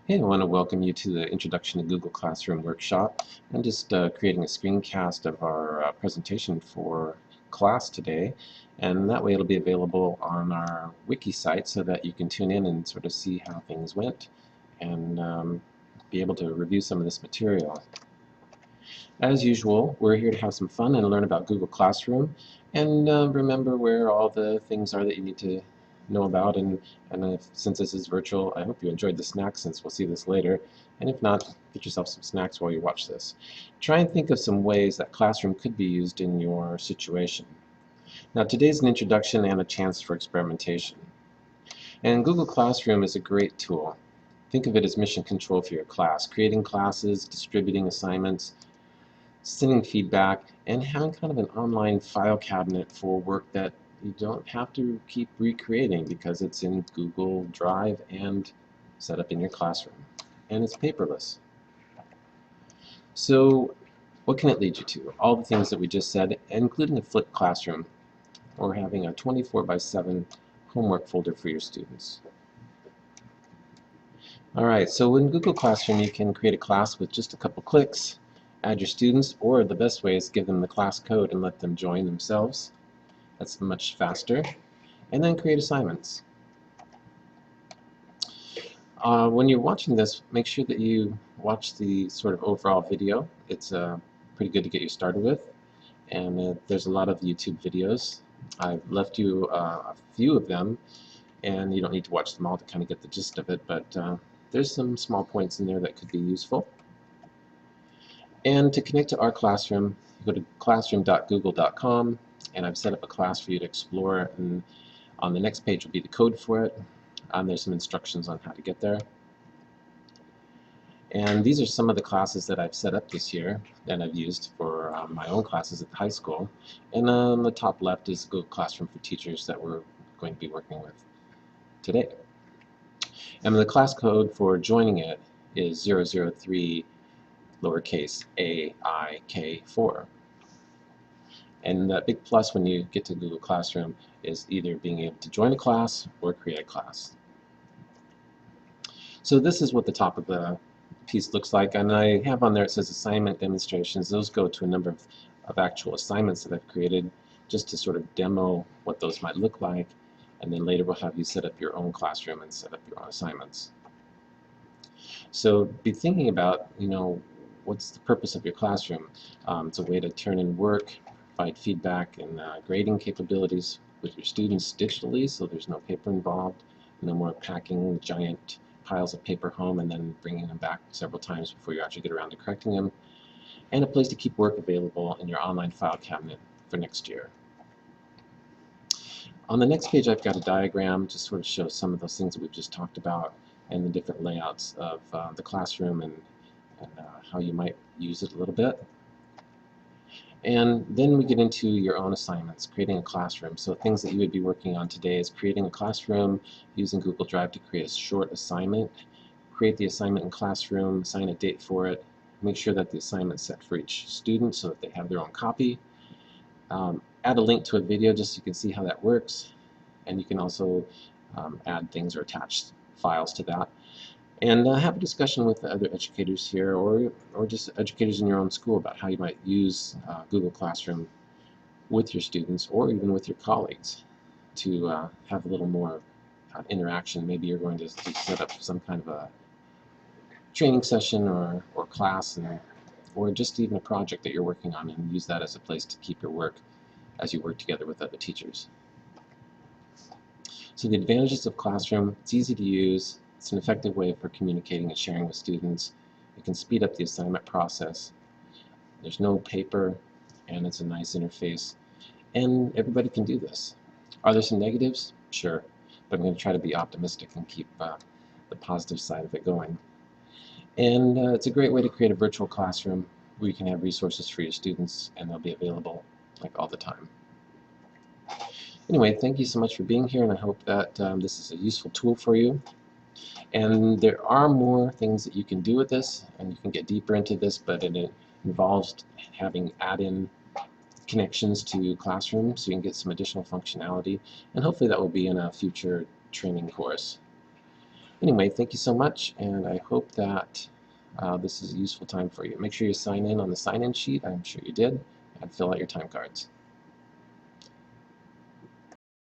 Hey, I want to welcome you to the Introduction to Google Classroom workshop. I'm just creating a screencast of our presentation for class today, and that way it'll be available on our wiki site so that you can tune in and sort of see how things went and be able to review some of this material. As usual, we're here to have some fun and learn about Google Classroom and remember where all the things are that you need to know about. And since this is virtual, I hope you enjoyed the snacks since we'll see this later. And if not, get yourself some snacks while you watch this. Try and think of some ways that Classroom could be used in your situation. Now, today's an introduction and a chance for experimentation. And Google Classroom is a great tool. Think of it as mission control for your class, creating classes, distributing assignments, sending feedback, and having kind of an online file cabinet for work that you don't have to keep recreating because it's in Google Drive and set up in your classroom. And it's paperless. So what can it lead you to? All the things that we just said, including a flipped classroom or having a 24/7 homework folder for your students. Alright, so in Google Classroom you can create a class with just a couple clicks, add your students, or the best way is give them the class code and let them join themselves. That's much faster. And then create assignments. When you're watching this, make sure that you watch the sort of overall video. It's pretty good to get you started with. And there's a lot of YouTube videos. I've left you a few of them, and you don't need to watch them all to kind of get the gist of it, but there's some small points in there that could be useful. And to connect to our classroom, go to classroom.google.com, and I've set up a class for you to explore, and on the next page will be the code for it. There's some instructions on how to get there. And these are some of the classes that I've set up this year that I've used for my own classes at the high school. And on the top left is Google Classroom for Teachers that we're going to be working with today. And the class code for joining it is 003 lowercase AIK4. And that big plus when you get to Google Classroom is either being able to join a class or create a class. So this is what the top of the piece looks like, and I have on there it says assignment demonstrations. Those go to a number of actual assignments that I've created just to sort of demo what those might look like, and then later we'll have you set up your own classroom and set up your own assignments. So be thinking about, what's the purpose of your classroom? It's a way to turn in work, provide feedback and grading capabilities with your students digitally, so there's no paper involved, no more packing giant piles of paper home and then bringing them back several times before you actually get around to correcting them, and a place to keep work available in your online file cabinet for next year. On the next page I've got a diagram to sort of show some of those things that we've just talked about and the different layouts of the classroom and how you might use it a little bit. And then we get into your own assignments, creating a classroom. So things that you would be working on today is creating a classroom using Google Drive to create a short assignment, create the assignment in Classroom, assign a date for it, make sure that the assignment's set for each student so that they have their own copy, add a link to a video just so you can see how that works, and you can also add things or attach files to that. And have a discussion with the other educators here or just educators in your own school about how you might use Google Classroom with your students or even with your colleagues to have a little more interaction. Maybe you're going to set up some kind of a training session or class or just even a project that you're working on and use that as a place to keep your work as you work together with other teachers. So the advantages of Classroom: it's easy to use, it's an effective way for communicating and sharing with students. It can speed up the assignment process. There's no paper, and it's a nice interface. And everybody can do this. Are there some negatives? Sure. But I'm going to try to be optimistic and keep the positive side of it going. And it's a great way to create a virtual classroom where you can have resources for your students, and they'll be available like all the time. Anyway, thank you so much for being here, and I hope that this is a useful tool for you. And there are more things that you can do with this, and you can get deeper into this, but it involves having add-in connections to Classroom so you can get some additional functionality, and hopefully that will be in a future training course. Anyway, thank you so much, and I hope that this is a useful time for you. Make sure you sign in on the sign-in sheet. I'm sure you did, and fill out your time cards.